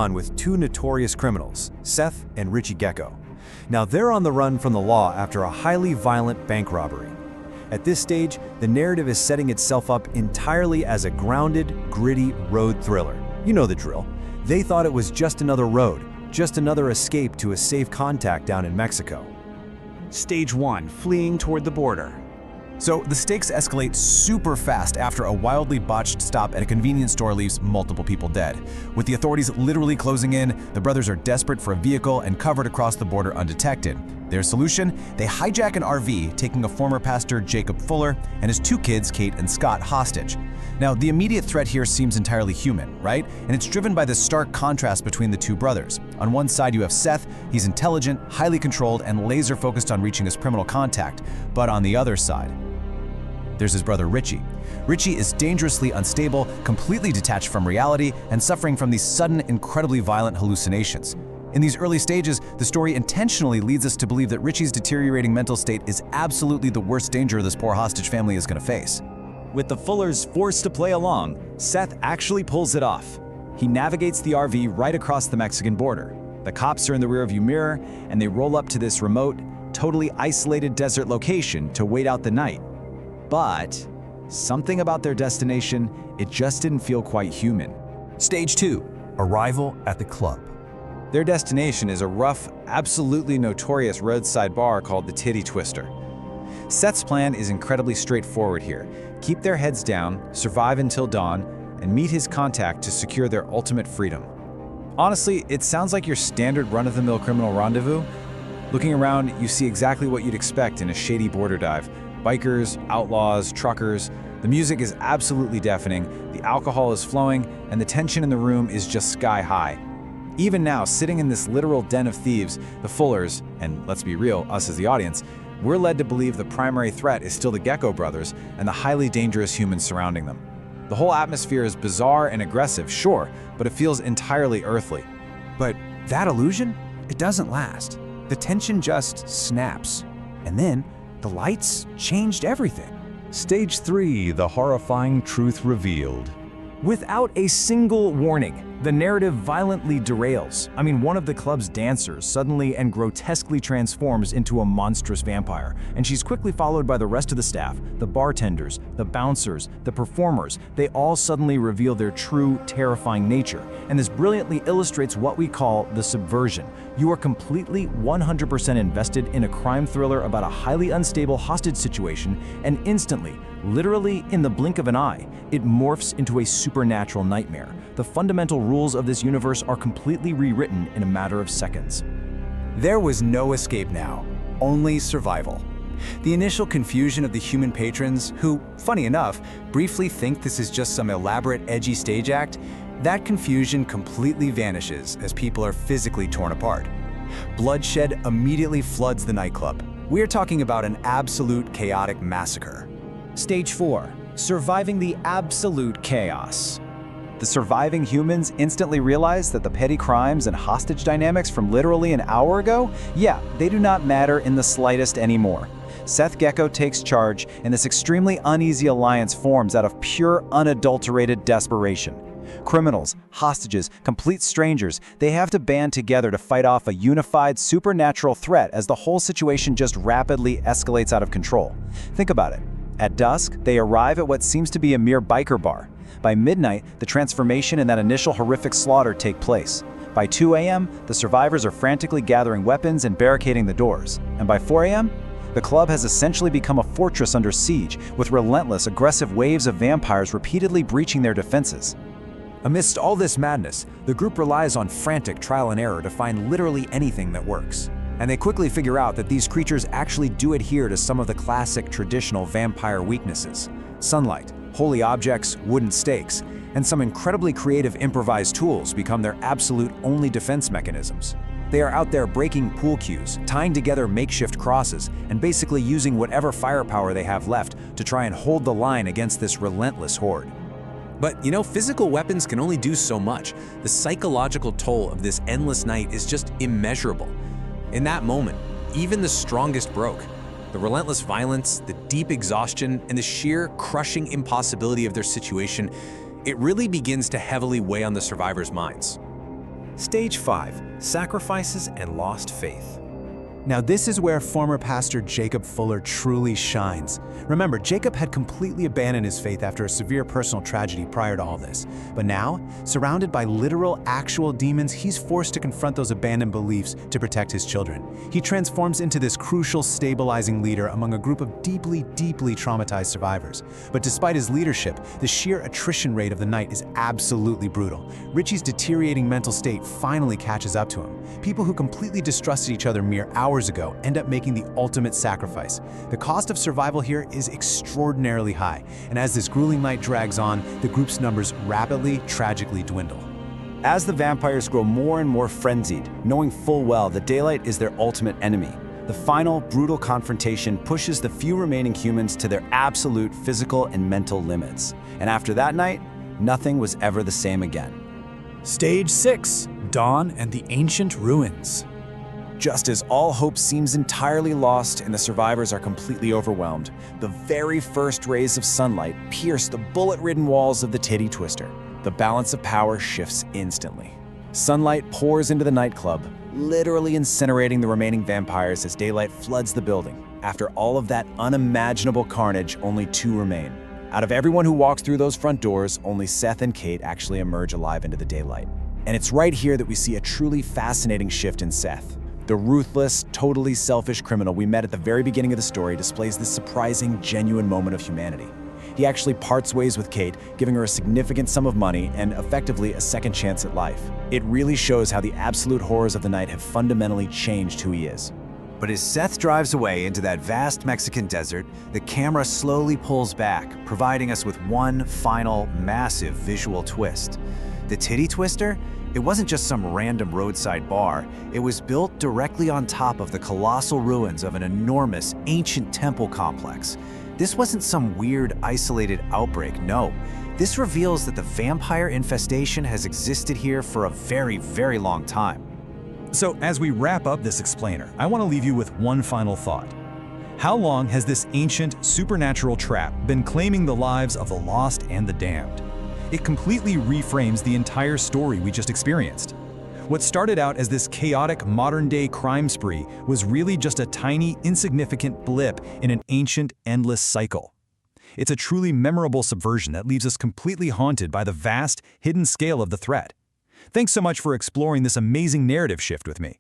on with two notorious criminals, Seth and Richie Gecko. Now they're on the run from the law after a highly violent bank robbery. At this stage, the narrative is setting itself up entirely as a grounded, gritty road thriller. You know the drill. They thought it was just another road, just another escape to a safe contact down in Mexico. Stage 1, fleeing toward the border. So the stakes escalate super fast after a wildly botched stop at a convenience store leaves multiple people dead. With the authorities literally closing in, the brothers are desperate for a vehicle and covered across the border undetected. Their solution? They hijack an RV, taking a former pastor, Jacob Fuller, and his two kids, Kate and Scott, hostage. Now, the immediate threat here seems entirely human, right? And it's driven by the stark contrast between the two brothers. On one side, you have Seth. He's intelligent, highly controlled, and laser-focused on reaching his criminal contact. But on the other side, there's his brother Richie. Richie is dangerously unstable, completely detached from reality, and suffering from these sudden, incredibly violent hallucinations. In these early stages, the story intentionally leads us to believe that Richie's deteriorating mental state is absolutely the worst danger this poor hostage family is going to face. With the Fullers forced to play along, Seth actually pulls it off. He navigates the RV right across the Mexican border. The cops are in the rearview mirror, and they roll up to this remote, totally isolated desert location to wait out the night. But something about their destination, it just didn't feel quite human. Stage 2, arrival at the club. Their destination is a rough, absolutely notorious roadside bar called the Titty Twister. Seth's plan is incredibly straightforward here. Keep their heads down, survive until dawn, and meet his contact to secure their ultimate freedom. Honestly, it sounds like your standard run-of-the-mill criminal rendezvous. Looking around, you see exactly what you'd expect in a shady border dive. Bikers, outlaws, truckers. The music is absolutely deafening, the alcohol is flowing, and the tension in the room is just sky high. Even now, sitting in this literal den of thieves, the Fullers, and let's be real, us as the audience, we're led to believe the primary threat is still the Gecko brothers and the highly dangerous humans surrounding them. The whole atmosphere is bizarre and aggressive, sure, but it feels entirely earthly. But that illusion, it doesn't last. The tension just snaps. And then, the lights changed everything. Stage 3, the horrifying truth revealed. Without a single warning, the narrative violently derails. One of the club's dancers suddenly and grotesquely transforms into a monstrous vampire, and she's quickly followed by the rest of the staff, the bartenders, the bouncers, the performers. They all suddenly reveal their true, terrifying nature, and this brilliantly illustrates what we call the subversion. You are completely 100% invested in a crime thriller about a highly unstable hostage situation, and instantly, literally in the blink of an eye, it morphs into a supernatural nightmare. The fundamental rules of this universe are completely rewritten in a matter of seconds. There was no escape now, only survival. The initial confusion of the human patrons, who, funny enough, briefly think this is just some elaborate, edgy stage act, that confusion completely vanishes as people are physically torn apart. Bloodshed immediately floods the nightclub. We're talking about an absolute chaotic massacre. Stage 4, surviving the absolute chaos. The surviving humans instantly realize that the petty crimes and hostage dynamics from literally an hour ago, they do not matter in the slightest anymore. Seth Gecko takes charge, and this extremely uneasy alliance forms out of pure, unadulterated desperation. Criminals, hostages, complete strangers, they have to band together to fight off a unified, supernatural threat as the whole situation just rapidly escalates out of control. Think about it. At dusk, they arrive at what seems to be a mere biker bar. By midnight, the transformation and that initial horrific slaughter take place. By 2 a.m., the survivors are frantically gathering weapons and barricading the doors. And by 4 a.m., the club has essentially become a fortress under siege, with relentless, aggressive waves of vampires repeatedly breaching their defenses. Amidst all this madness, the group relies on frantic trial and error to find literally anything that works. And they quickly figure out that these creatures actually do adhere to some of the classic traditional vampire weaknesses: sunlight, holy objects, wooden stakes, and some incredibly creative improvised tools become their absolute only defense mechanisms. They are out there breaking pool cues, tying together makeshift crosses, and basically using whatever firepower they have left to try and hold the line against this relentless horde. But physical weapons can only do so much. The psychological toll of this endless night is just immeasurable. In that moment, even the strongest broke. The relentless violence, the deep exhaustion, and the sheer crushing impossibility of their situation, it really begins to heavily weigh on the survivors' minds. Stage 5. Sacrifices and lost faith. Now this is where former pastor Jacob Fuller truly shines. Remember, Jacob had completely abandoned his faith after a severe personal tragedy prior to all this. But now, surrounded by literal, actual demons, he's forced to confront those abandoned beliefs to protect his children. He transforms into this crucial, stabilizing leader among a group of deeply, deeply traumatized survivors. But despite his leadership, the sheer attrition rate of the night is absolutely brutal. Richie's deteriorating mental state finally catches up to him. People who completely distrusted each other mere hours ago end up making the ultimate sacrifice. The cost of survival here is extraordinarily high, and as this grueling night drags on, the group's numbers rapidly, tragically dwindle. As the vampires grow more and more frenzied, knowing full well that daylight is their ultimate enemy, the final, brutal confrontation pushes the few remaining humans to their absolute physical and mental limits. And after that night, nothing was ever the same again. Stage 6. Dawn and the Ancient Ruins. Just as all hope seems entirely lost and the survivors are completely overwhelmed, the very first rays of sunlight pierce the bullet-ridden walls of the Titty Twister. The balance of power shifts instantly. Sunlight pours into the nightclub, literally incinerating the remaining vampires as daylight floods the building. After all of that unimaginable carnage, only 2 remain. Out of everyone who walks through those front doors, only Seth and Kate actually emerge alive into the daylight. And it's right here that we see a truly fascinating shift in Seth. The ruthless, totally selfish criminal we met at the very beginning of the story displays this surprising, genuine moment of humanity. He actually parts ways with Kate, giving her a significant sum of money and effectively a second chance at life. It really shows how the absolute horrors of the night have fundamentally changed who he is. But as Seth drives away into that vast Mexican desert, the camera slowly pulls back, providing us with one final, massive visual twist. The Titty Twister? It wasn't just some random roadside bar. It was built directly on top of the colossal ruins of an enormous, ancient temple complex. This wasn't some weird, isolated outbreak, no. This reveals that the vampire infestation has existed here for a very, very long time. So as we wrap up this explainer, I want to leave you with one final thought. How long has this ancient, supernatural trap been claiming the lives of the lost and the damned? It completely reframes the entire story we just experienced. What started out as this chaotic modern-day crime spree was really just a tiny, insignificant blip in an ancient, endless cycle. It's a truly memorable subversion that leaves us completely haunted by the vast, hidden scale of the threat. Thanks so much for exploring this amazing narrative shift with me.